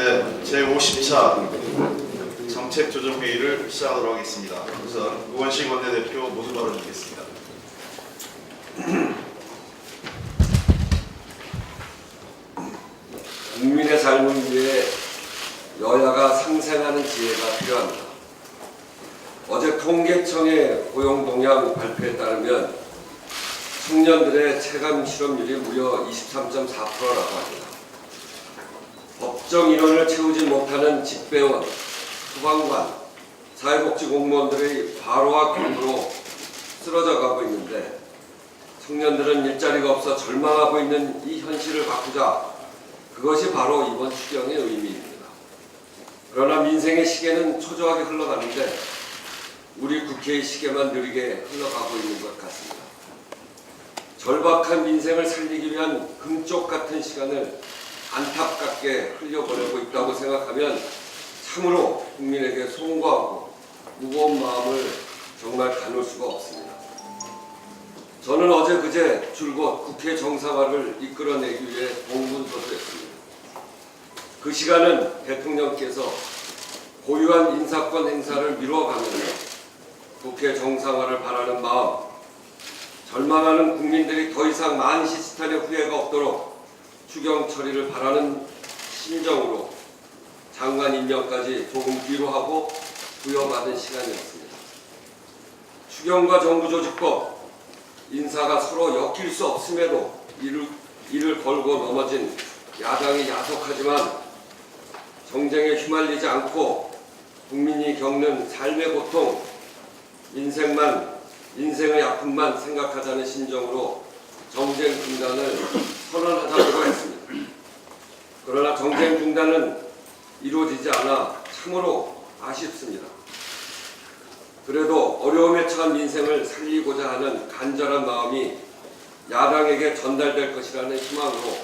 네, 제50차 정책조정회의를 시작하도록 하겠습니다. 우선 우원식 원내대표 모두 발언드리겠습니다. 국민의 삶을 위해 여야가 상생하는 지혜가 필요합니다. 어제 통계청의 고용동향 발표에 따르면 청년들의 체감 실업률이 무려 23.4%라고 합니다. 법정 인원을 채우지 못하는 집배원, 소방관, 사회복지 공무원들의 과로와 경부로 쓰러져 가고 있는데 청년들은 일자리가 없어 절망하고 있는 이 현실을 바꾸자, 그것이 바로 이번 추경의 의미입니다. 그러나 민생의 시계는 초조하게 흘러가는데 우리 국회의 시계만 느리게 흘러가고 있는 것 같습니다. 절박한 민생을 살리기 위한 금쪽 같은 시간을 안타깝게 흘려보내고 있다고 생각하면 참으로 국민에게 송구하고 무거운 마음을 정말 가눌 수가 없습니다. 저는 어제 그제 줄곧 국회 정상화를 이끌어내기 위해 동분서주했습니다. 그 시간은 대통령께서 고유한 인사권 행사를 미뤄가면서 국회 정상화를 바라는 마음, 절망하는 국민들이 더 이상 만시지탄의 후회가 없도록 추경 처리를 바라는 심정으로 장관 임명까지 조금 뒤로 하고 부여받은 시간이었습니다. 추경과 정부조직법, 인사가 서로 엮일 수 없음에도 이를 걸고 넘어진 야당이 야속하지만 정쟁에 휘말리지 않고 국민이 겪는 삶의 고통, 인생의 아픔만 생각하자는 심정으로 정쟁 중단을 선언하자고 했습니다. 그러나 정쟁 중단은 이루어지지 않아 참으로 아쉽습니다. 그래도 어려움에 처한 민생을 살리고자 하는 간절한 마음이 야당에게 전달될 것이라는 희망으로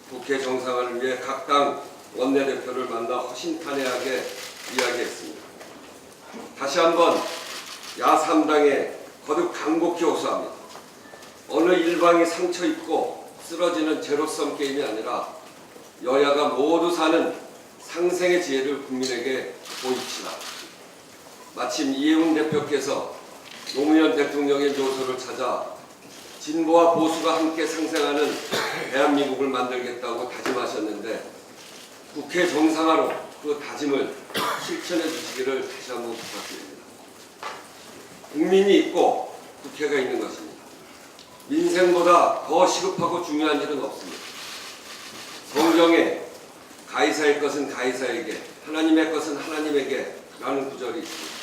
국회 정상화를 위해 각 당 원내대표를 만나 허심탄회하게 이야기했습니다. 다시 한번 야3당에 거듭 간곡히 호소합니다. 어느 일방이 상처 입고 쓰러지는 제로섬 게임이 아니라 여야가 모두 사는 상생의 지혜를 국민에게 보입시다. 마침 이해운 대표께서 노무현 대통령의 묘소를 찾아 진보와 보수가 함께 상생하는 대한민국을 만들겠다고 다짐하셨는데 국회 정상화로 그 다짐을 실천해 주시기를 다시 한번 부탁드립니다. 국민이 있고 국회가 있는 것입니다. 민생보다 더 시급하고 중요한 일은 없습니다. 성경에 가이사의 것은 가이사에게, 하나님의 것은 하나님에게 라는 구절이 있습니다.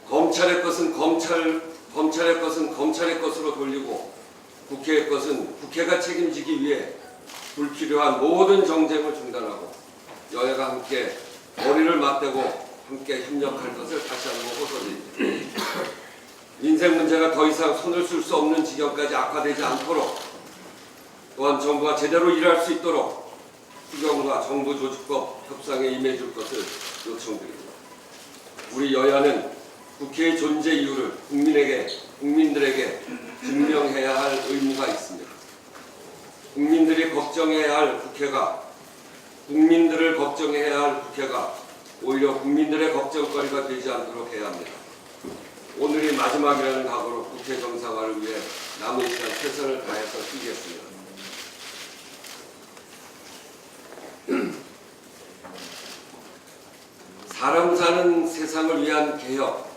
검찰의 것은 검찰의 것은 검찰의 것으로 돌리고 국회의 것은 국회가 책임지기 위해 불필요한 모든 정쟁을 중단하고 여야가 함께 머리를 맞대고 함께 협력할 것을 다시 한번 호소드립니다. 민생 문제가 더 이상 손을 쓸 수 없는 지경까지 악화되지 않도록, 또한 정부가 제대로 일할 수 있도록 추경과 정부조직법 협상에 임해줄 것을 요청드립니다. 우리 여야는 국회의 존재 이유를 국민들에게 증명해야 할 의무가 있습니다. 국민들을 걱정해야 할 국회가 오히려 국민들의 걱정거리가 되지 않도록 해야 합니다. 오늘이 마지막이라는 각오로 국회 정상화를 위해 남은 시간 최선을 다해서 뛰겠습니다. 사람 사는 세상을 위한 개혁,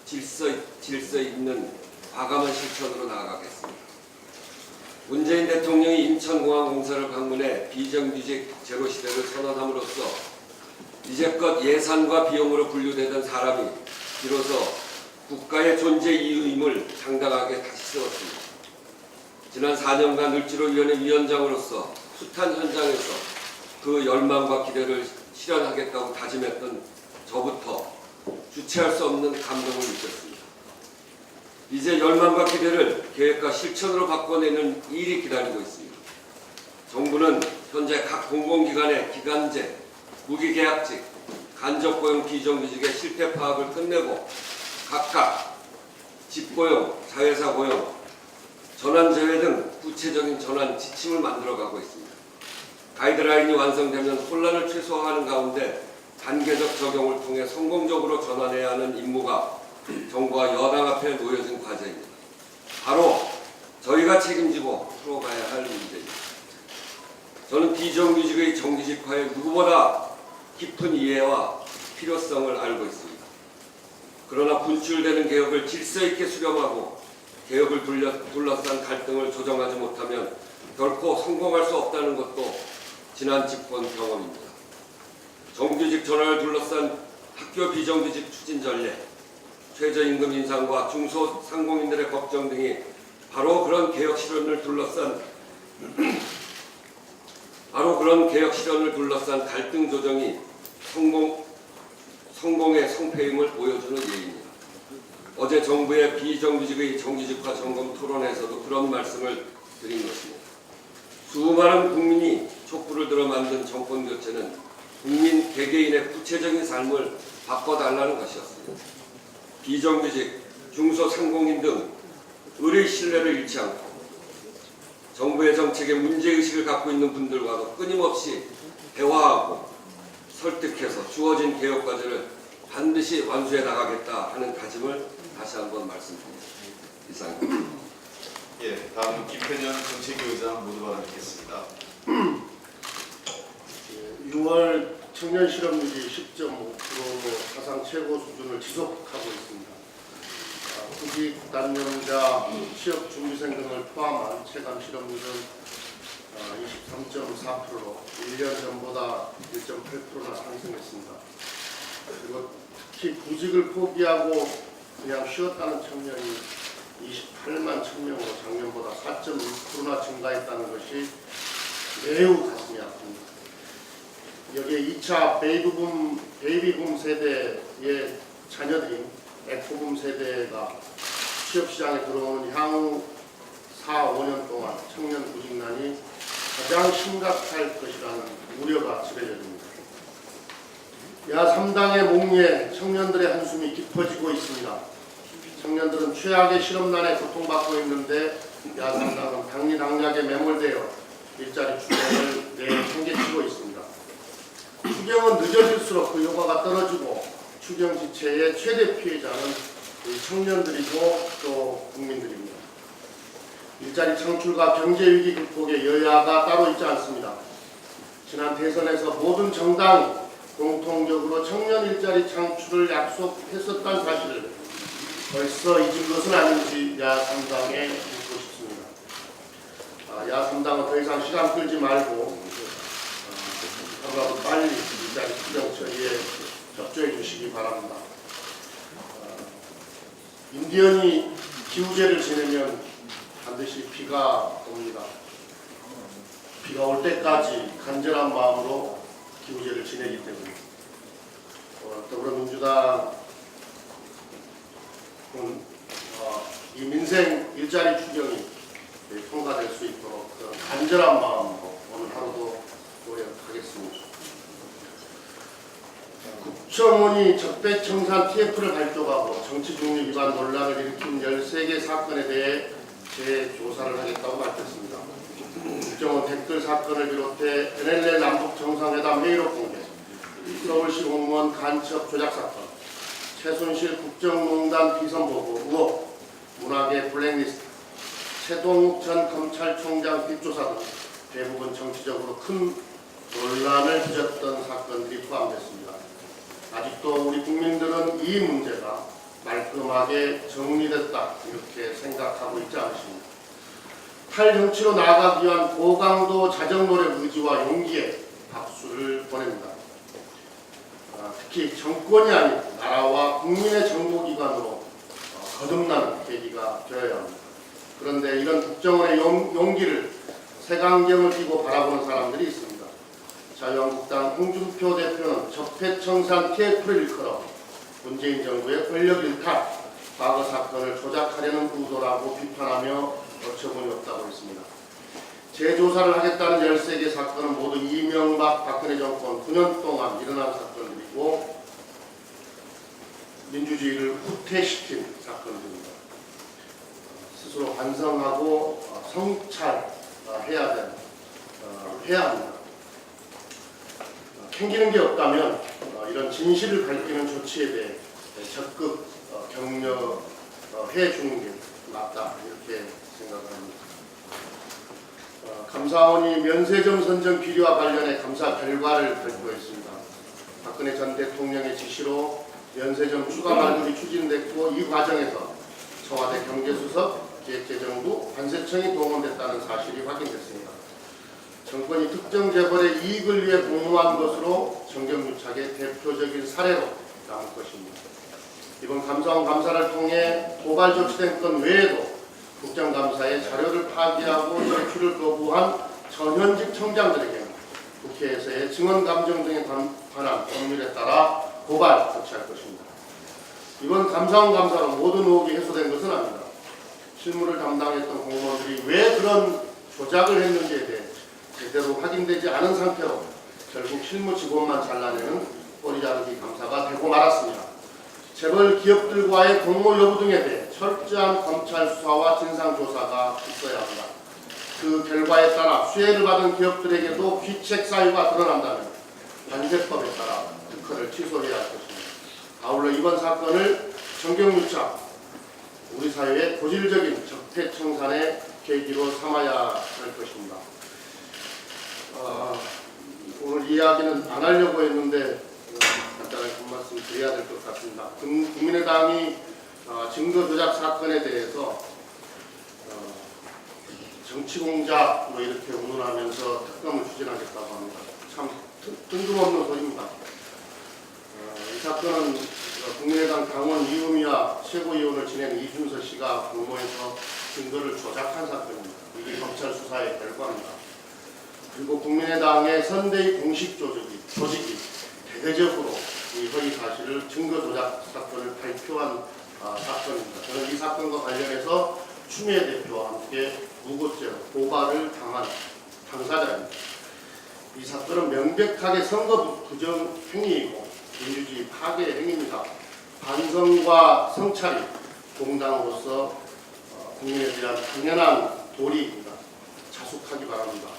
질서 있는 과감한 실천으로 나아가겠습니다. 문재인 대통령이 인천공항공사를 방문해 비정규직 제로 시대를 선언함으로써 이제껏 예산과 비용으로 분류되던 사람이 비로소 국가의 존재 이유임을 당당하게 다시 세웠습니다. 지난 4년간 을지로위원회 위원장으로서 숱한 현장에서 그 열망과 기대를 실현하겠다고 다짐했던 저부터 주체할 수 없는 감동을 느꼈습니다. 이제 열망과 기대를 계획과 실천으로 바꿔내는 일이 기다리고 있습니다. 정부는 현재 각 공공기관의 기간제, 무기계약직, 간접고용 비정규직의 실태 파악을 끝내고 각각 집고용, 자회사 고용, 전환제외 등 구체적인 전환 지침을 만들어가고 있습니다. 가이드라인이 완성되면 혼란을 최소화하는 가운데 단계적 적용을 통해 성공적으로 전환해야 하는 임무가 정부와 여당 앞에 놓여진 과제입니다. 바로 저희가 책임지고 풀어가야 할 문제입니다. 저는 비정규직의 정규직화에 누구보다 깊은 이해와 필요성을 알고 있습니다. 그러나 분출되는 개혁을 질서 있게 수렴하고 개혁을 둘러싼 갈등을 조정하지 못하면 결코 성공할 수 없다는 것도 지난 집권 경험입니다. 정규직 전환을 둘러싼 학교 비정규직 추진 전례, 최저임금 인상과 중소상공인들의 걱정 등이 바로 그런 개혁 실현을 둘러싼 갈등 조정이 성공의 성패임을 보여주는 예입니다. 어제 정부의 비정규직의 정규직화 점검 토론에서도 그런 말씀을 드린 것입니다. 수많은 국민이 촛불을 들어 만든 정권 교체는 국민 개개인의 구체적인 삶을 바꿔달라는 것이었습니다. 비정규직, 중소상공인 등 의의 신뢰를 잃지 않고 정부의 정책에 문제의식을 갖고 있는 분들과도 끊임없이 대화하고 설득해서 주어진 개혁 과제를 반드시 완수해 나가겠다 하는 다짐을 다시 한번 말씀드립니다. 이상입니다. 예, 다음 김태년 정책위의장 모두 받아뵙겠습니다. 6월 청년 실업률이 10.5% 사상 최고 수준을 지속하고 있습니다. 구직, 단년자, 취업 준비생 등을 포함한 체감 실업률은 23.4%로 1년 전보다 1.8%나 상승했습니다. 그리고 특히 구직을 포기하고 그냥 쉬었다는 청년이 28만 1000명으로 작년보다 4.6%나 증가했다는 것이 매우 가슴이 아픕니다. 여기에 2차 베이비붐 세대의 자녀들인 F붐 세대가 취업시장에 들어오는 향후 4, 5년 동안 청년 구직난이 가장 심각할 것이라는 우려가 지배됩니다. 야3당의 몽리에 청년들의 한숨이 깊어지고 있습니다. 청년들은 최악의 실업난에 고통받고 있는데 야3당은 당리당략에 매몰되어 일자리 추경을 내팽개치고 있습니다. 추경은 늦어질수록 그 효과가 떨어지고 추경 지체의 최대 피해자는 청년들이고 또 국민들입니다. 일자리 창출과 경제위기 극복에 여야가 따로 있지 않습니다. 지난 대선에서 모든 정당이 공통적으로 청년 일자리 창출을 약속했었다는 사실을 벌써 잊은 것은 아닌지 야3당에 묻고 싶습니다. 야3당은 더 이상 시간 끌지 말고 하루라도 빨리 일자리 추경 처리에 협조해 주시기 바랍니다. 인디언이 기우제를 지내면 반드시 비가 옵니다. 비가 올 때까지 간절한 마음으로 기우제를 지내기 때문에 더불어민주당은 이 민생 일자리 추경이 통과될 수 있도록 그런 간절한 마음으로 오늘 하루도 노력하겠습니다. 국정원이 적폐청산 TF를 발족하고 정치중립 위반 논란을 일으킨 13개 사건에 대해 재조사를 하겠다고 밝혔습니다. 국정원 댓글 사건을 비롯해 NLL 남북 정상회담 회의록 공개, 서울시 공무원 간첩 조작 사건, 최순실 국정농단 비선보고 의혹, 문학의 블랙리스트, 최동욱 전 검찰총장 뒷조사 등 대부분 정치적으로 큰 논란을 빚었던 사건들이 포함됐습니다. 아직도 우리 국민들은 이 문제가 말끔하게 정리됐다 이렇게 생각하고 있지 않습니다. 탈정치로 나아가기 위한 고강도 자정노력 의지와 용기에 박수를 보냅니다. 특히 정권이 아닌 나라와 국민의 정보기관으로 거듭나는 계기가 되어야 합니다. 그런데 이런 국정원의 용기를 색안경을 끼고 바라보는 사람들이 있습니다. 자유한국당 홍준표 대표는 적폐청산 TF를 일컬어 문재인 정부의 권력 일탈, 과거 사건을 조작하려는 의도라고 비판하며 어처구니 없다고 했습니다. 재조사를 하겠다는 13개 사건은 모두 이명박 박근혜 정권 9년 동안 일어난 사건들이고 민주주의를 후퇴시킨 사건들입니다. 스스로 반성하고 성찰해야 합니다. 캥기는 게 없다면 이런 진실을 밝히는 조치에 대해 적극 격려해 주는 게 맞다 이렇게 생각합니다. 감사원이 면세점 선정 비리와 관련해 감사 결과를 발표했습니다. 박근혜 전 대통령의 지시로 면세점 추가 발굴이 추진됐고 이 과정에서 청와대 경제수석, 기획재정부, 관세청이 동원됐다는 사실이 확인됐습니다. 정권이 특정 재벌의 이익을 위해 공모한 것으로 정경유착의 대표적인 사례로 남을 것입니다. 이번 감사원 감사를 통해 고발 조치된 건 외에도 국정감사의 자료를 파기하고 제출을 거부한 전현직 청장들에게는 국회에서의 증언 감정 등에 관한 법률에 따라 고발 조치할 것입니다. 이번 감사원 감사로 모든 의혹이 해소된 것은 아닙니다. 실무를 담당했던 공무원들이 왜 그런 조작을 했는지에 대해 제대로 확인되지 않은 상태로 결국 실무 직원만 잘라내는 꼬리 자르기 감사가 되고 말았습니다. 재벌 기업들과의 공모 여부 등에 대해 철저한 검찰 수사와 진상조사가 있어야 합니다. 그 결과에 따라 수혜를 받은 기업들에게도 귀책 사유가 드러난다면 관세법에 따라 특허를 취소해야 할 것입니다. 아울러 이번 사건을 정경유착, 우리 사회의 고질적인 적폐청산의 계기로 삼아야 할 것입니다. 오늘 이야기는 안 하려고 했는데 간단하게 한 말씀 드려야 될 것 같습니다. 국민의당이 증거 조작 사건에 대해서 정치공작으로 이렇게 운운하면서 특검을 추진하겠다고 합니다. 참 뜬금없는 소리입니다. 이 사건은 국민의당 당원 이음이와 최고위원을 지낸 이준서 씨가 공모해서 증거를 조작한 사건입니다. 이게 검찰 수사의 결과입니다. 그리고 국민의당의 선대위 공식 조직이 대대적으로 이 허위 사실을 증거 조작 사건을 발표한 사건입니다. 저는 이 사건과 관련해서 추미애 대표와 함께 무고죄로 고발을 당한 당사자입니다. 이 사건은 명백하게 선거 부정 행위이고 민주주의 파괴 행위입니다. 반성과 성찰이 공당으로서 국민에 대한 당연한 도리입니다. 자숙하기 바랍니다.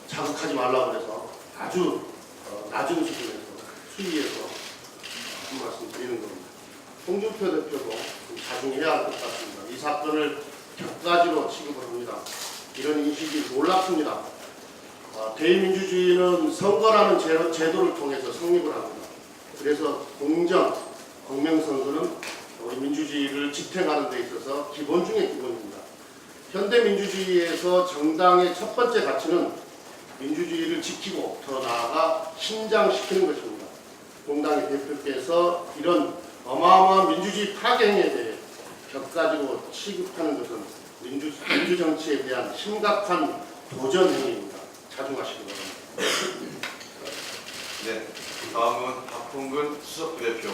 자숙하지 말라고 해서 아주 낮은 수준에서 수위에서 한 말씀 드리는 겁니다. 홍준표 대표도 좀 자중해야 할 것 같습니다. 이 사건을 격가지로 취급을 합니다. 이런 인식이 놀랍습니다. 대의민주주의는 선거라는 제도를 통해서 성립을 합니다. 그래서 공정, 공명선거는 우리 민주주의를 지탱하는 데 있어서 기본 중의 기본입니다. 현대민주주의에서 정당의 첫 번째 가치는 민주주의를 지키고 더 나아가 신장시키는 것입니다. 공당의 대표께서 이런 어마어마한 민주주의 파괴 행위에 대해 격가지로 취급하는 것은 민주정치에 대한 심각한 도전 행위입니다. 자중하시기 바랍니다. 네, 다음은 박홍근 수석부대표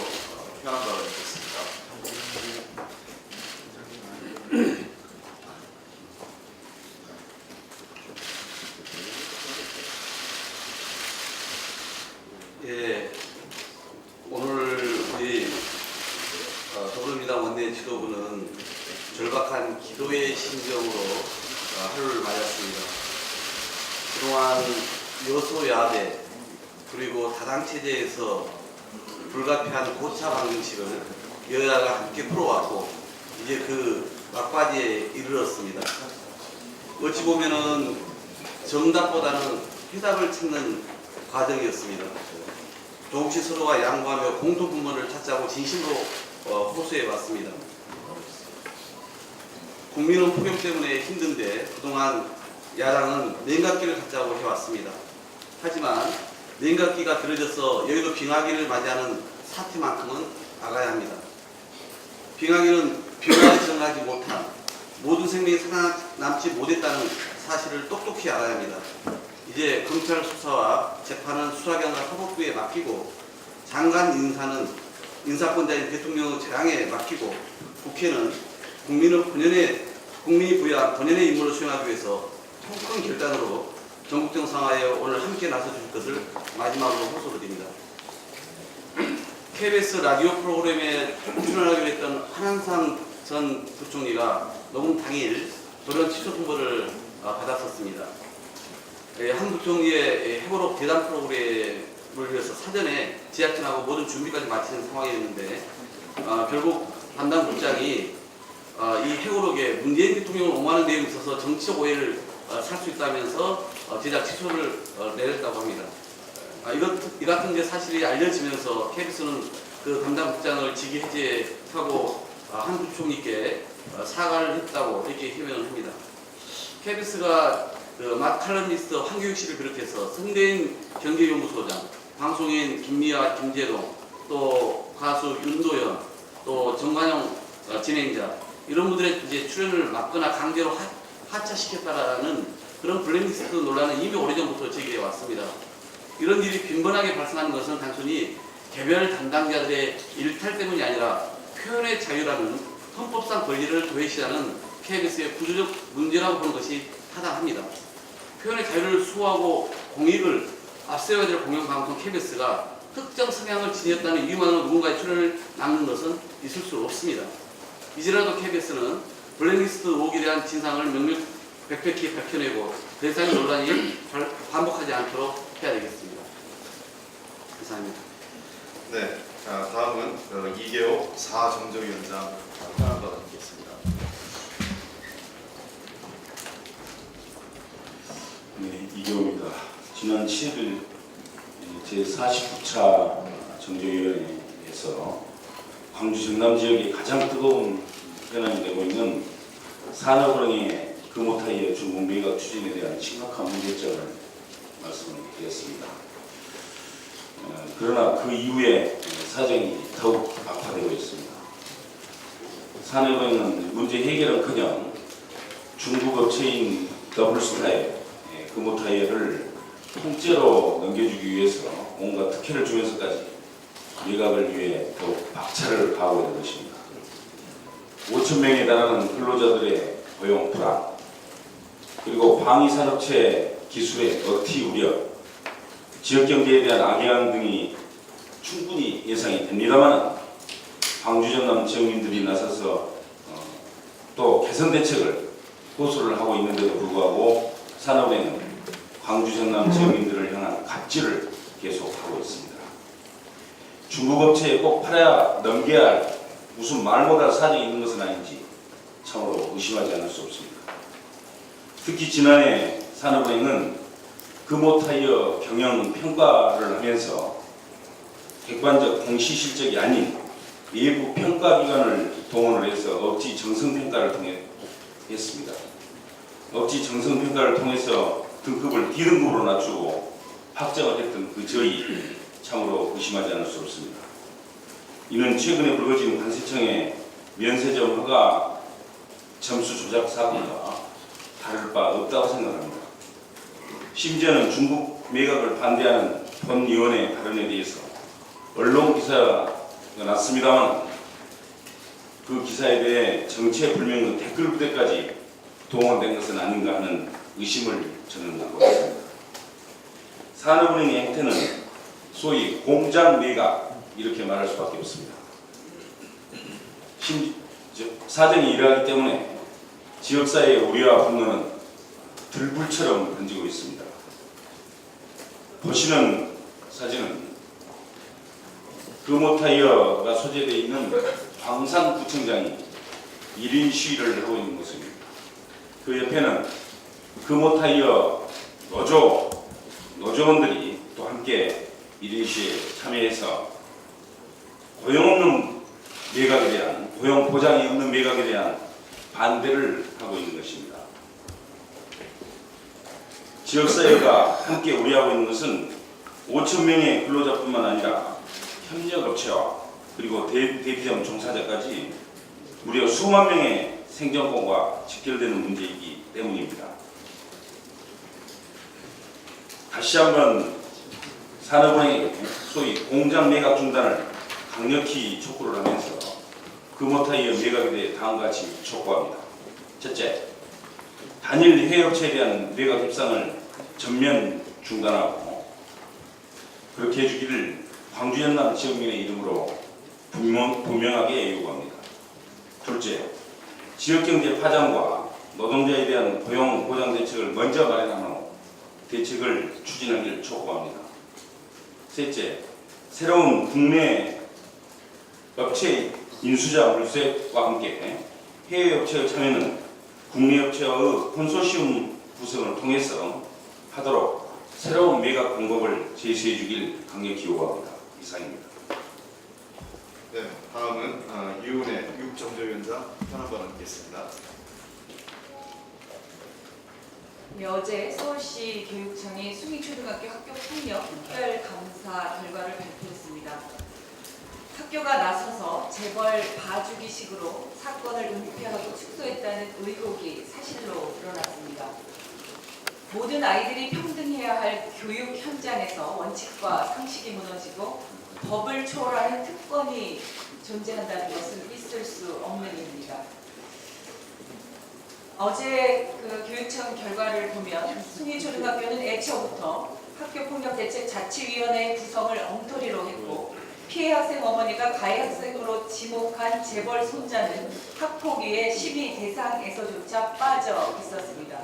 현안 발언드리겠습니다. 예, 오늘 우리 더불어민주당 원내 지도부는 절박한 기도의 심정으로 하루를 맞았습니다. 그동안 여소야대 그리고 다당 체제에서 불가피한 고차 방정식을 여야가 함께 풀어왔고 이제 그 막바지에 이르렀습니다. 어찌 보면은 정답보다는 해답을 찾는 과정이었습니다. 조금씩 서로가 양보하며 공통 분모를 찾자고 진심으로 호소해 왔습니다. 국민은 폭염 때문에 힘든데 그동안 야당은 냉각기를 갖자고 해왔습니다. 하지만 냉각기가 들어져서 여의도 빙하기를 맞이하는 사태만큼은 막아야 합니다. 빙하기는 빙하에 정하지 못한 모든 생명이 살아남지 못했다는 사실을 똑똑히 알아야 합니다. 이제 검찰 수사와 재판은 수사기관과 사법부에 맡기고 장관 인사는 인사권자인 대통령의 재량에 맡기고 국회는 국민이 부여한 본연의 임무를 수행하기 위해서 통 큰 결단으로 전국 정상화에 오늘 함께 나서주실 것을 마지막으로 호소드립니다. KBS 라디오 프로그램에 출연하기로 했던 한한상 전 부총리가 녹음 당일 돌연 취소 통보를 받았었습니다. 한국정리의 해고록 대담 프로그램을 위해서 사전에 제작진하고 모든 준비까지 마치는 상황이었는데 결국 담당 국장이 이 해고록에 문재인 대통령을 옹호하는 내용이 있어서 정치적 오해를 살 수 있다면서 제작 취소를 내렸다고 합니다. 이 같은 이제 사실이 알려지면서 KBS는 그 담당 국장을 직위 해제하고 한 부총리께 사과를 했다고 이렇게 해명을 합니다. KBS가 막 칼럼니스트 황교익 씨를 비롯해서 성대인 경제연구소장, 방송인 김미아, 김재동, 또 가수 윤도현, 또 정관영 진행자 이런 분들의 이제 출연을 막거나 강제로 하차시켰다라는 그런 블랙리스트 논란은 이미 오래전부터 제기해 왔습니다. 이런 일이 빈번하게 발생하는 것은 단순히 개별 담당자들의 일탈 때문이 아니라 표현의 자유라는 헌법상 권리를 도외시하는 KBS의 구조적 문제라고 보는 것이 타당합니다. 표현의 자유를 수호하고 공익을 앞세워야 될 공영방송 KBS가 특정 성향을 지녔다는 이유만으로 누군가의 출연을 막는 것은 있을 수 없습니다. 이제라도 KBS는 블랙리스트 의혹에 대한 진상을 명명백백히 밝혀내고 더 이상의 논란이 반복하지 않도록 해야 되겠습니다. 감사합니다. 네, 자, 다음은 이계호 사정적위원장 받아뵙겠습니다. 네, 이계호입니다. 지난 7일 제49차 정조위원회에서 광주 전남 지역의 가장 뜨거운 현안이 되고 있는 산업은행의 금호타이어 중국 매각 추진에 대한 심각한 문제점을 말씀을 드렸습니다. 그러나 그 이후에 사정이 더욱 악화되고 있습니다. 산업은행은 문제 해결은커녕 중국 업체인 더블스타일 금호타이어를 통째로 넘겨주기 위해서 온갖 특혜를 주면서까지 매각을 위해 더욱 박차를 가하고 있는 것입니다. 5,000명에 달하는 근로자들의 고용 불안, 그리고 방위산업체 기술의 억티 우려, 지역경제에 대한 악영향 등이 충분히 예상이 됩니다만 광주 전남 지역민들이 나서서 또 개선 대책을 호소를 하고 있는데도 불구하고 산업은행은 광주 전남 지역민들을 향한 갑질을 계속하고 있습니다. 중국 업체에 꼭 팔아야 넘겨야 할 무슨 말 못할 사정이 있는 것은 아닌지 참으로 의심하지 않을 수 없습니다. 특히 지난해 산업은행은 금호타이어 경영 평가를 하면서 객관적 공시 실적이 아닌 외부 평가기관을 동원을 해서 업지 정성평가를 통해 했습니다. 업지 정성평가를 통해서 등급을 D등급으로 낮추고 확정을 했던 그 저희 참으로 의심하지 않을 수 없습니다. 이는 최근에 불거진 관세청의 면세점 허가 점수 조작 사건과 다를 바 없다고 생각합니다. 심지어는 중국 매각을 반대하는 본 의원의 발언에 대해서 언론 기사가 났습니다만 그 기사에 대해 정체불명 댓글 부대까지 동원된 것은 아닌가 하는 의심을 저는 갖고 있습니다. 산업은행의 행태는 소위 공장 매각 이렇게 말할 수밖에 없습니다. 사정이 이러하기 때문에 지역사회의 우려와 분노는 들불처럼 번지고 있습니다. 보시는 사진은 금호타이어가 소재되어 있는 광산구청장이 1인 시위를 하고 있는 모습입니다. 그 옆에는 금호타이어 노조원들이 또 함께 1인 시위에 참여해서 고용 없는 매각에 대한, 고용 보장이 없는 매각에 대한 반대를 하고 있는 것입니다. 지역사회가 함께 우려하고 있는 것은 5,000명의 근로자뿐만 아니라 협력업체와 그리고 대기점 종사자까지 무려 수만 명의 생존권과 직결되는 문제이기 때문입니다. 다시 한번 산업은행의 소위 공장 매각 중단을 강력히 촉구를 하면서 금호타이어 매각에 대해 다음과 같이 촉구합니다. 첫째, 단일 해외업체에 대한 매각 협상을 전면 중단하고 그렇게 해주기를 광주 전남 지역민의 이름으로 분명하게 요구합니다. 둘째, 지역경제 파장과 노동자에 대한 고용 보장 대책을 먼저 마련한 후 대책을 추진하기를 촉구합니다. 셋째, 새로운 국내 업체 인수자 물색과 함께 해외 업체의 참여는 국내 업체와의 컨소시엄 구성을 통해서 하도록 새로운 매각 방법을 제시해 주길 강력히 요구합니다. 이상입니다. 네, 다음은 유은혜 교육정책위원장 현안 발언드리겠습니다. 네, 어제 서울시 교육청이 숭이초등학교 학교폭력 특별감사 결과를 발표했습니다. 학교가 나서서 재벌 봐주기식으로 사건을 은폐하고 축소했다는 의혹이 사실로 드러났습니다. 모든 아이들이 평등해야 할 교육 현장에서 원칙과 상식이 무너지고 법을 초월하는 특권이 존재한다는 것은 있을 수 없는 일입니다. 어제 그 교육청 결과를 보면 숭이초등학교는 애초부터 학교폭력대책자치위원회 구성을 엉터리로 했고 피해 학생 어머니가 가해 학생으로 지목한 재벌 손자는 학폭위의 심의 대상에서조차 빠져 있었습니다.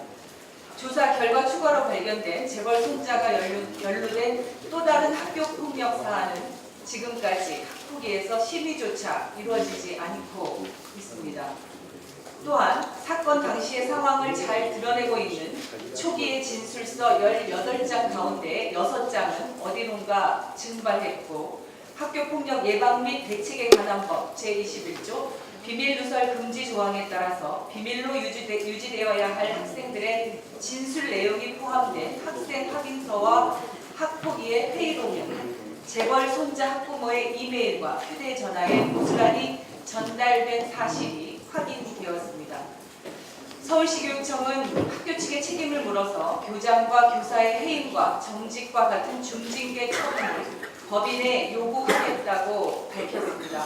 조사 결과 추가로 발견된 재벌 손자가 연루된 또 다른 학교폭력 사안은 지금까지 학폭위에서 심의조차 이루어지지 않고 있습니다. 또한 사건 당시의 상황을 잘 드러내고 있는 초기의 진술서 18장 가운데 6장은 어디론가 증발했고 학교폭력 예방 및 대책에 관한 법 제21조 비밀누설 금지 조항에 따라서 비밀로 유지되어야 할 학생들의 진술 내용이 포함된 학생 확인서와 학폭위의 회의록은 재벌 손자 학부모의 이메일과 휴대전화에 고스란히 전달된 사실이 확인되었습니다. 서울시교육청은 학교 측의 책임을 물어서 교장과 교사의 해임과 정직과 같은 중징계 처분을 법인에 요구하겠다고 밝혔습니다.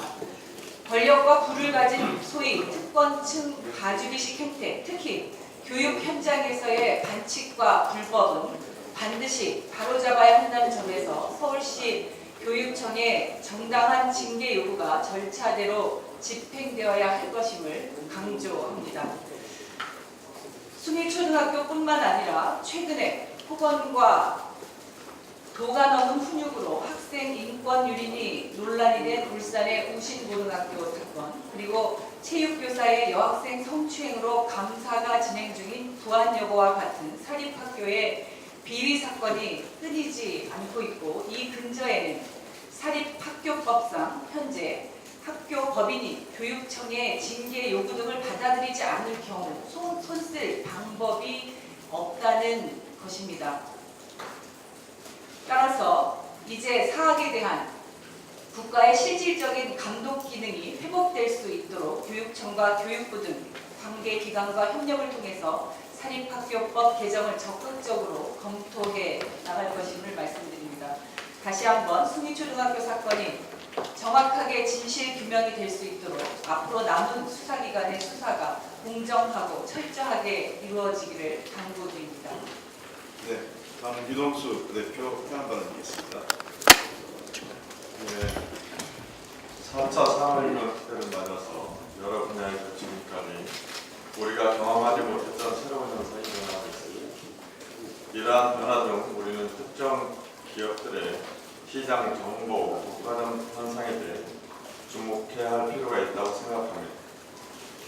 권력과 부를 가진 소위 특권층 봐주기식 행태, 특히 교육 현장에서의 반칙과 불법은 반드시 바로잡아야 한다는 점에서 서울시 교육청의 정당한 징계 요구가 절차대로 집행되어야 할 것임을 강조합니다. 숭이초등학교뿐만 아니라 최근에 폭언과 도가 넘은 훈육으로 학생 인권 유린이 논란이 된 울산의 우신고등학교 사건, 그리고 체육교사의 여학생 성추행으로 감사가 진행 중인 부안여고와 같은 사립학교의 비위 사건이 끊이지 않고 있고, 이 근저에는 사립학교법상 현재 학교 법인이 교육청의 징계 요구 등을 받아들이지 않을 경우 손쓸 방법이 없다는 것입니다. 따라서 이제 사학에 대한 국가의 실질적인 감독 기능이 회복될 수 있도록 교육청과 교육부 등 관계기관과 협력을 통해서 사립학교법 개정을 적극적으로 검토해 나갈 것임을 말씀드립니다. 다시 한번 숭이초등학교 사건이 정확하게 진실 규명이 될 수 있도록 앞으로 남은 수사기관의 수사가 공정하고 철저하게 이루어지기를 당부드립니다. 네, 다음은 유동수 대표 현안 발언드리겠습니다. 네, 4차 산업혁명을 맞아서 여러 분야에서 지금까지 우리가 경험하지 못했던 새로운 현상이 일어나고 있습니다. 이러한 변화 중 우리는 특정 기업들의 시장 정보 독과점 현상에 대해 주목해야 할 필요가 있다고 생각합니다.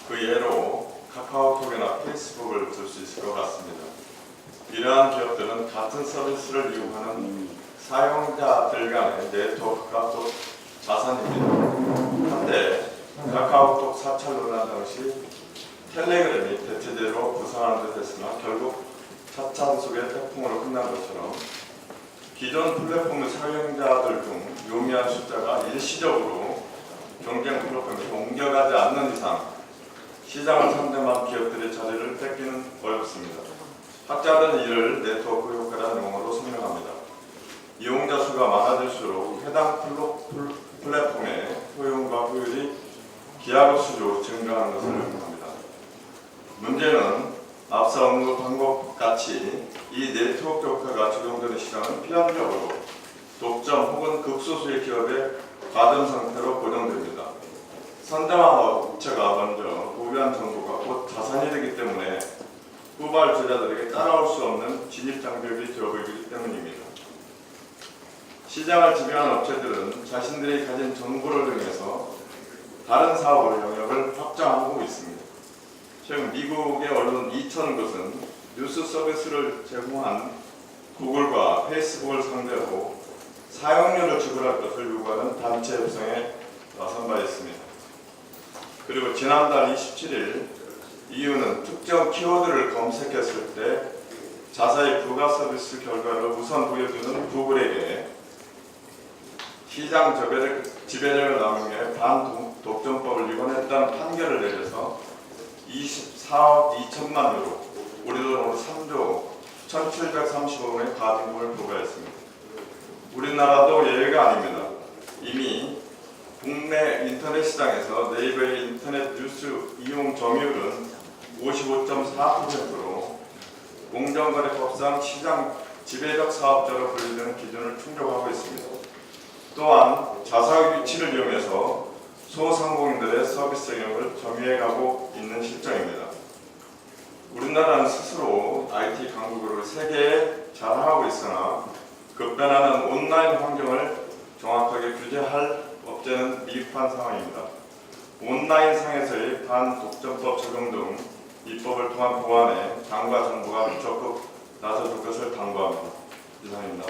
그 예로 카카오톡이나 페이스북을 들 수 있을 것 같습니다. 이러한 기업들은 같은 서비스를 이용하는 사용자들 간의 네트워크가 또 자산입니다. 한때 카카오톡 사찰 논란 당시 텔레그램이 대체제로 부상하는 듯 했으나 결국 차찬 속의 태풍으로 끝난 것처럼 기존 플랫폼의 사용자들 중 유의미한 숫자가 일시적으로 경쟁 플랫폼에 옮겨가지 않는 이상 시장을 상대한 기업들의 자리를 뺏기는 어렵습니다. 학자들은 이를 네트워크 효과라는 용어로 설명합니다. 이용자 수가 많아질수록 해당 플랫폼의 효용과 효율이 기하급수적으로 증가하는 것을 의미합니다. 문제는 앞서 언급한 것 같이 이 네트워크 효과가 적용되는 시장은 필연적으로 독점 혹은 극소수의 기업의 과점 상태로 고정됩니다. 선정화 업체가 먼저 보유한 정보가 곧 자산이 되기 때문에 후발 주자들에게 따라올 수 없는 진입 장벽이 되어버리기 때문입니다. 시장을 지배하는 업체들은 자신들이 가진 정보를 이용해서 다른 사업의 영역을 확장하고 있습니다. 최근 미국의 언론 2,000곳은 뉴스 서비스를 제공한 구글과 페이스북을 상대로 사용료를 지불할 것을 요구하는 단체 협상에 나선 바 있습니다. 그리고 지난달 27일 EU는 특정 키워드를 검색했을 때 자사의 부가 서비스 결과를 우선 보여주는 구글에게 시장 지배력을 남용해 반독점법을 위반했다는 판결을 내려서 24억 2천만 유로, 우리 돈으로 3조 1,730억 원의 가중금을 부과했습니다. 우리나라도 예외가 아닙니다. 이미 국내 인터넷 시장에서 네이버의 인터넷 뉴스 이용 점유율은 55.4%로 공정거래법상 시장 지배적 사업자로 분류되는 기준을 충족하고 있습니다. 또한 자사의 위치를 이용해서 소상공인들의 서비스 영역을 점유해가고 있는 실정입니다. 우리나라는 스스로 IT 강국으로 세계에 자랑하고 있으나 급변하는 온라인 환경을 정확하게 규제할 업체는 미흡한 상황입니다. 온라인 상에서의 반독점법 적용 등 입법을 통한 보완에 당과 정부가 적극 나서줄 것을 당부합니다. 이상입니다.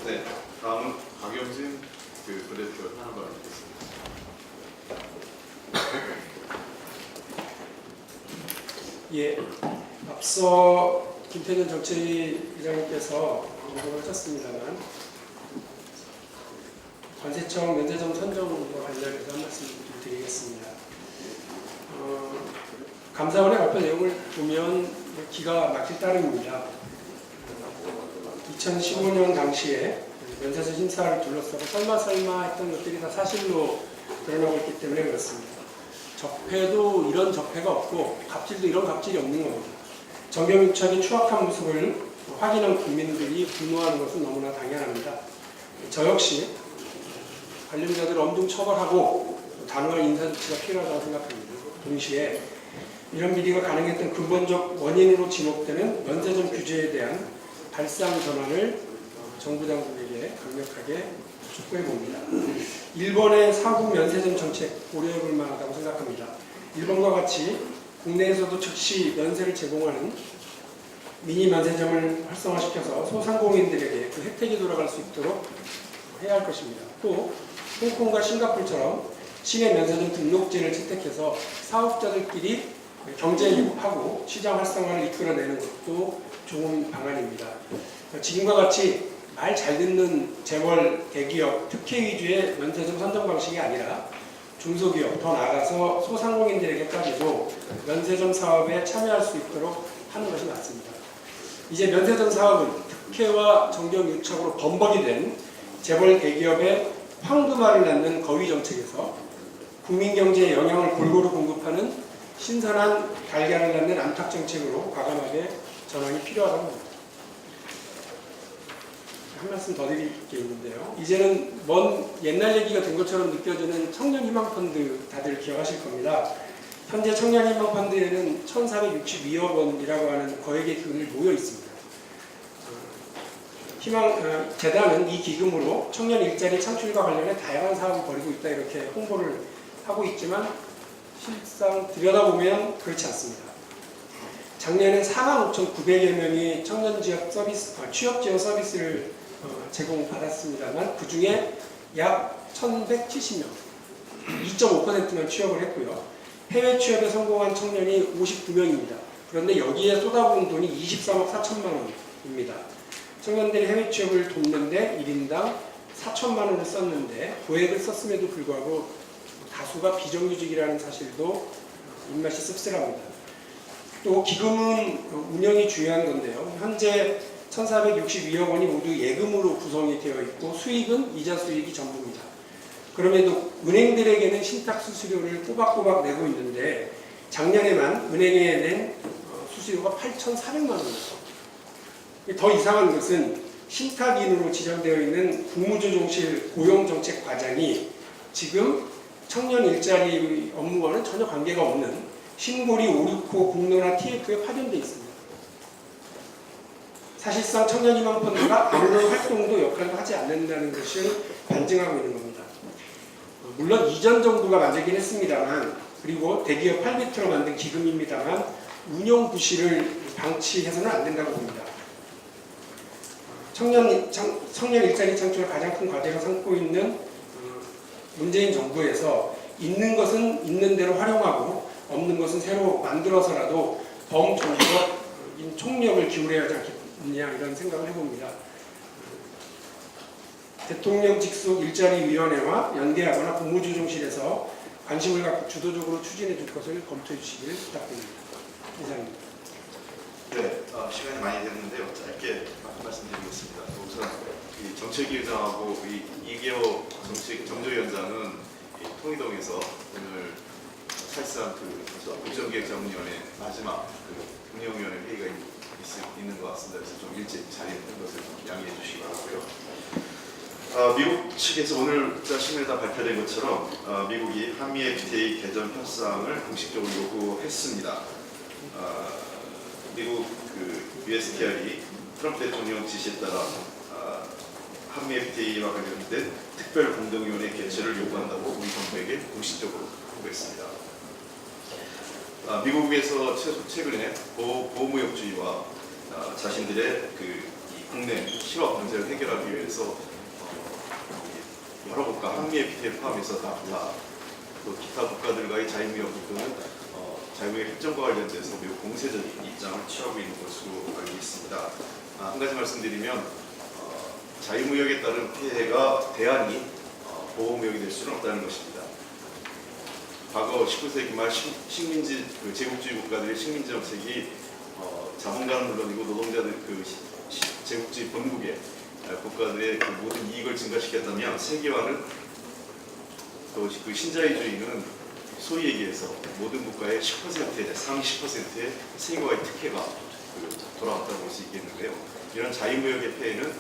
네, 다음은 박영진 부대표 하는 바를 듣겠습니다. 예, 앞서 김태년 정책위원장님께서 언급을 하셨습니다만 관세청 면세점 선정과 관련해서 한 말씀 드리겠습니다. 감사원의 발표 내용을 보면 기가 막힐 따름입니다. 2015년 당시에 면세점 심사를 둘러싸고 설마 했던 것들이 다 사실로 드러나고 있기 때문에 그렇습니다. 적폐도 이런 적폐가 없고 갑질도 이런 갑질이 없는 겁니다. 정경유착의 추악한 모습을 확인한 국민들이 분노하는 것은 너무나 당연합니다. 저 역시 관련자들을 엄중 처벌하고 단호한 인사조치가 필요하다고 생각합니다. 동시에 이런 비리가 가능했던 근본적 원인으로 지목되는 면세점 규제에 대한 발상 전환을 정부 당국에게 강력하게 촉구해 봅니다. 일본의 사후 면세점 정책 고려해 볼 만하다고 생각합니다. 일본과 같이 국내에서도 즉시 면세를 제공하는 미니 면세점을 활성화시켜서 소상공인들에게 그 혜택이 돌아갈 수 있도록 해야 할 것입니다. 또 홍콩과 싱가포르처럼 시내 면세점 등록제를 채택해서 사업자들끼리 경쟁하고 시장 활성화를 이끌어내는 것도 좋은 방안입니다. 지금과 같이 말 잘 듣는 재벌 대기업 특혜 위주의 면세점 선정 방식이 아니라 중소기업, 더 나아가서 소상공인들에게까지도 면세점 사업에 참여할 수 있도록 하는 것이 맞습니다. 이제 면세점 사업은 특혜와 정경유착으로 범벅이 된 재벌 대기업의 황금알을 낳는 거위 정책에서 국민 경제에 영향을 골고루 공급하는 신선한 달걀을 낳는 암탉 정책으로 과감하게 전환이 필요하다고 봅니다. 한 말씀 더 드릴 게 있는데요. 이제는 먼 옛날 얘기가 된 것처럼 느껴지는 청년희망펀드 다들 기억하실 겁니다. 현재 청년희망펀드에는 1,462억 원이라고 하는 거액의 돈이 모여 있습니다. 재단은 이 기금으로 청년 일자리 창출과 관련해 다양한 사업을 벌이고 있다 이렇게 홍보를 하고 있지만 실상 들여다보면 그렇지 않습니다. 작년에 45,900여 명이 청년 취업 지원 서비스를 제공받았습니다만 그 중에 약 1,170명, 2.5%만 취업을 했고요. 해외 취업에 성공한 청년이 59명입니다. 그런데 여기에 쏟아부은 돈이 23억 4천만 원입니다. 청년들이 해외 취업을 돕는데 1인당 4천만 원을 썼는데 고액을 썼음에도 불구하고 다수가 비정규직이라는 사실도 입맛이 씁쓸합니다. 또 기금은 운영이 중요한 건데요. 현재 1,462억 원이 모두 예금으로 구성이 되어 있고 수익은 이자 수익이 전부입니다. 그럼에도 은행들에게는 신탁 수수료를 꼬박꼬박 내고 있는데 작년에만 은행에 낸 수수료가 8,400만 원입니다. 더 이상한 것은 신탁인으로 지정되어 있는 국무조정실 고용정책과장이 지금 청년 일자리 업무와는 전혀 관계가 없는 신고리 569 공론화 TF에 파견돼 있습니다. 사실상 청년희망펀드가 아무런 활동도 역할도 하지 않는다는 것을 반증하고 있는 겁니다. 물론 이전 정부가 만들긴 했습니다만, 그리고 대기업 8비트로 만든 기금입니다만 운영 부실을 방치해서는 안 된다고 봅니다. 청년 일자리 창출을 가장 큰 과제로 삼고 있는 문재인 정부에서 있는 것은 있는 대로 활용하고 없는 것은 새로 만들어서라도 범정부적인 총력을 기울여야 하지 않겠느냐 이런 생각을 해봅니다. 대통령 직속 일자리위원회와 연계하거나 국무조정실에서 관심을 갖고 주도적으로 추진해 줄 것을 검토해 주시길 부탁드립니다. 이상입니다. 네, 시간이 많이 됐는데요. 짧게 말씀드리겠습니다. 우선 이 정책위 의장하고 이계호 정조위원장은 통일동에서 오늘 사실상 국정기획자문위원회 마지막 운영위원회 회의가 있는 것 같습니다. 그래서 좀 일찍 자리에 있는 것을 좀 양해해 주시기 바라고요. 미국 측에서 오늘 신문에다 발표된 것처럼 미국이 한미 FTA 개정 협상을 공식적으로 요구했습니다. 미국 USTR이 트럼프 대통령 지시에 따라 한미 FTA와 관련된 특별 공동위원회 개최를 요구한다고 우리 정부에게 공식적으로 보고했습니다. 미국에서 최근에 보호무역주의와 자신들의 이 국내 실업 문제를 해결하기 위해서 여러 국가 한미 FTA를 포함해서 나프타 또 기타 국가들과의 자유무역 또는 자유무역 협정과 관련돼서 매우 공세적인 입장을 취하고 있는 것으로 알고 있습니다. 한 가지 말씀드리면 자유무역에 따른 피해가 대안이 보호무역이 될 수는 없다는 것입니다. 과거 19세기 말 식민지 제국주의 국가들의 식민지 정책이 자본가는 물론이고 노동자들 제국주의 본국의 국가들의 모든 이익을 증가시켰다면 세계화는 또 신자유주의는 소위 얘기해서 모든 국가의 10%의 상위 10%의 세계화의 특혜가 돌아왔다고 볼 수 있겠는데요. 이런 자유무역의 폐해는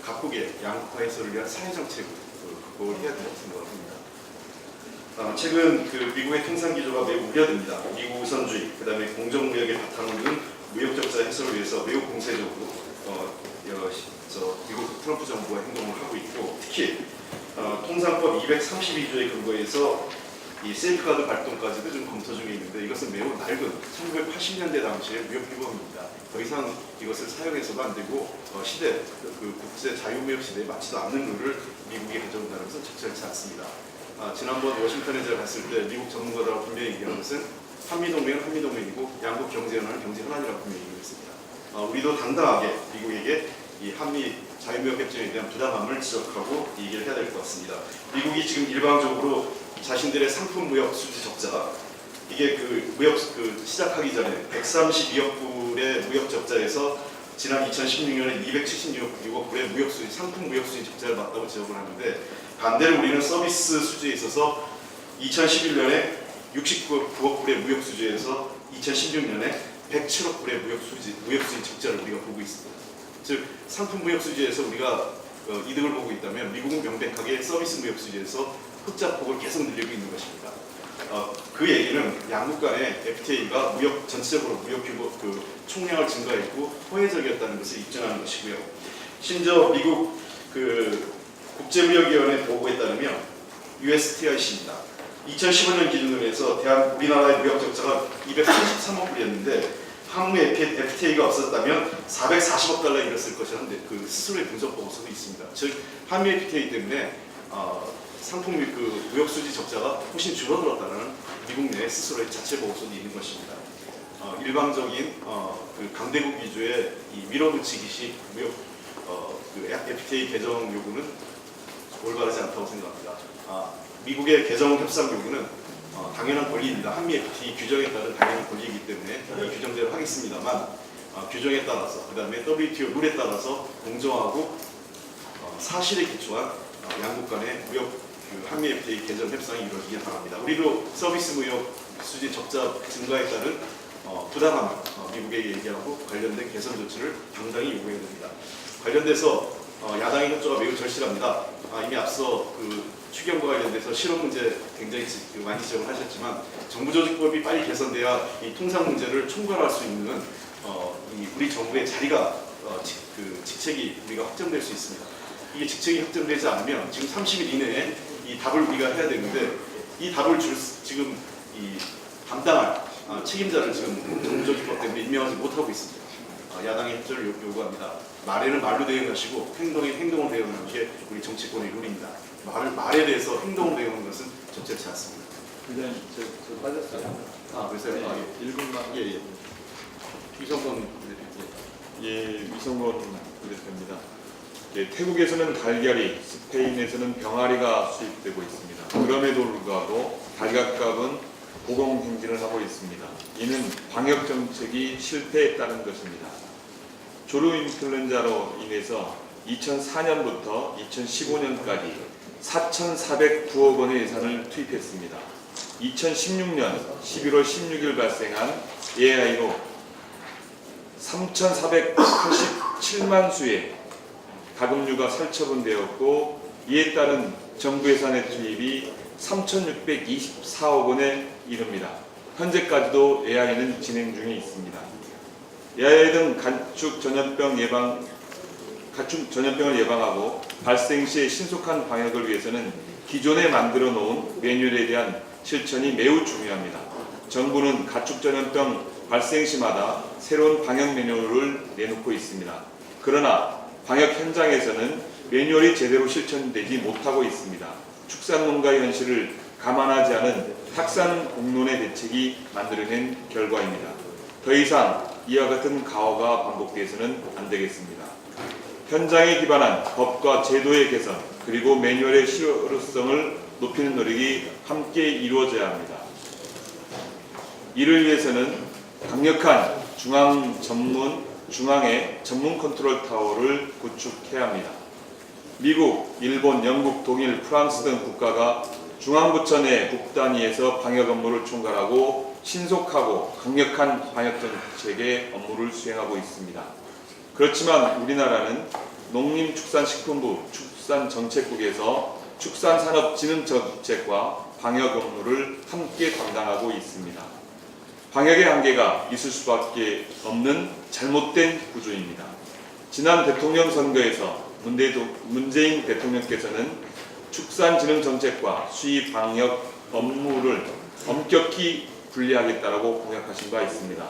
각국의 양극화 해소를 위한 사회정책을 극복해야 된다고 생각합니다. 최근 미국의 통상기조가 매우 우려됩니다. 미국 우선주의, 그 다음에 공정무역의 바탕을 둔 무역적자 해소를 위해서 매우 공세적으로 미국 트럼프 정부가 행동을 하고 있고, 특히 통상법 232조에 근거해서 이 세이프가드 발동까지도 좀 검토 중에 있는데, 이것은 매우 낡은 1980년대 당시의 무역규범입니다. 더 이상 이것을 사용해서도 안 되고 시대, 국제 자유무역 시대에 맞지도 않는 룰을 미국이 가져온다는 것은 적절치 않습니다. 지난번 워싱턴에 제가 갔을 때 미국 전문가들하고 분명히 얘기한 것은 한미동맹은 한미동맹이고 양국 경제연합은 경제현안이라고 분명히 얘기했습니다. 우리도 당당하게 미국에게 이 한미 자유무역 협정에 대한 부당함을 지적하고 얘기를 해야 될 것 같습니다. 미국이 지금 일방적으로 자신들의 상품 무역 수지 적자, 이게 무역 시작하기 전에 132억 불의 무역 적자에서 지난 2016년에 276억 불의 무역 수지, 상품 무역 수지 적자를 봤다고 지적을 하는데, 반대로 우리는 서비스 수지에 있어서 2011년에 69억 불의 무역 수지에서 2016년에 107억 불의 무역 수지 적자를 우리가 보고 있습니다. 즉 상품 무역 수지에서 우리가 이득을 보고 있다면 미국은 명백하게 서비스 무역 수지에서 흑자폭을 계속 늘리고 있는 것입니다. 그 얘기는 양국 간의 FTA가 전체적으로 무역 규모 총량을 증가했고 호혜적이었다는 것을 입증하는 것이고요. 심지어 미국 국제무역위원회 보고에 따르면 USTRC입니다. 2015년 기준으로 해서 우리나라의 무역 적자가 233억 불이었는데 한미 FTA가 없었다면 440억 달러에 이뤘을 것이라는 스스로의 분석 보고서도 있습니다. 즉 한미 FTA 때문에 상품 무역 수지 적자가 훨씬 줄어들었다는 미국 내 스스로의 자체 보고서도 있는 것입니다. 일방적인 강대국 위주의 이 밀어붙이기식 무역 FTA 개정 요구는 올바르지 않다고 생각합니다. 미국의 개정 협상 요구는 당연한 권리입니다. 한미 FTA 규정에 따른 당연한 권리이기 때문에 이 규정대로 하겠습니다만, 규정에 따라서, 그 다음에 WTO 룰에 따라서 공정하고 사실에 기초한 양국 간의 한미 FTA 개정 협상이 이루어지길 바랍니다. 우리도 서비스 무역 수지 적자 증가에 따른 부당함을 미국에게 얘기하고 관련된 개선 조치를 당당히 요구해야 됩니다. 관련돼서 야당의 협조가 매우 절실합니다. 이미 앞서 그 추경과 관련돼서 실업 문제 굉장히 많이 지적을 하셨지만 정부조직법이 빨리 개선돼야 이 통상 문제를 총괄할 수 있는 이 우리 정부의 자리가 직책이 우리가 확정될 수 있습니다. 이게 직책이 확정되지 않으면 지금 30일 이내에 이 답을 우리가 해야 되는데 이 답을 지금 이 담당할 책임자를 지금 정부조직법 때문에 임명하지 못하고 있습니다. 야당의 협조를 요구합니다. 말에는 말로 대응하시고 행동에 행동으로 대응하는 게 우리 정치권의 룰입니다. 말에 대해서 행동으로 대응하는 것은 적절치 않습니다. 근데 저 빠졌어요. 그래서 1분만. 예. 이성건 예, 위성건 부대표입니다. 예, 태국에서는 달걀이, 스페인에서는 병아리가 수입되고 있습니다. 그럼에도 불구하고 달걀값은 고공행진을 하고 있습니다. 이는 방역 정책이 실패했다는 것입니다. 조류 인플루엔자로 인해서 2004년부터 2015년까지 4,409억 원의 예산을 투입했습니다. 2016년 11월 16일 발생한 AI로 3,487만 수의 가금류가 살처분되었고 이에 따른 정부 예산의 투입이 3,624억 원에 이릅니다. 현재까지도 AI는 진행 중에 있습니다. AII 등 가축 전염병을 예방하고 발생 시의 신속한 방역을 위해서는 기존에 만들어 놓은 매뉴얼에 대한 실천이 매우 중요합니다. 정부는 가축 전염병 발생 시마다 새로운 방역 매뉴얼을 내놓고 있습니다. 그러나 방역 현장에서는 매뉴얼이 제대로 실천되지 못하고 있습니다. 축산농가의 현실을 감안하지 않은 탁산 공론의 대책이 만들어낸 결과입니다. 더 이상 이와 같은 가오가 반복돼서는 안 되겠습니다. 현장에 기반한 법과 제도의 개선 그리고 매뉴얼의 실효성을 높이는 노력이 함께 이루어져야 합니다. 이를 위해서는 강력한 중앙의 전문 컨트롤 타워를 구축해야 합니다. 미국, 일본, 영국, 독일, 프랑스 등 국가가 중앙부처 내 국단위에서 방역 업무를 총괄하고 신속하고 강력한 방역 정책의 업무를 수행하고 있습니다. 그렇지만 우리나라는 농림축산식품부 축산정책국에서 축산산업진흥정책과 방역 업무를 함께 담당하고 있습니다. 방역의 한계가 있을 수밖에 없는 잘못된 구조입니다. 지난 대통령 선거에서 문재인 대통령께서는 축산진흥정책과 수의 방역 업무를 엄격히 분리하겠다고 공약하신 바 있습니다.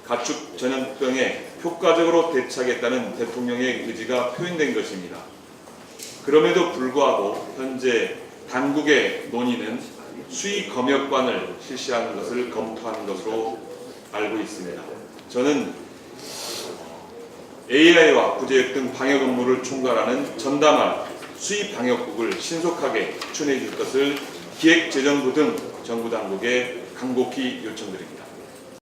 가축 전염병에 효과적으로 대처하겠다는 대통령의 의지가 표현된 것입니다. 그럼에도 불구하고 현재 당국의 논의는 수의 검역관을 실시하는 것을 검토하는 것으로 알고 있습니다. 저는 AI와 구제역 등 방역 업무를 총괄하는 전담할 수의 방역국을 신속하게 추천해 줄 것을 기획재정부 등 정부 당국에 간곡히 요청드립니다.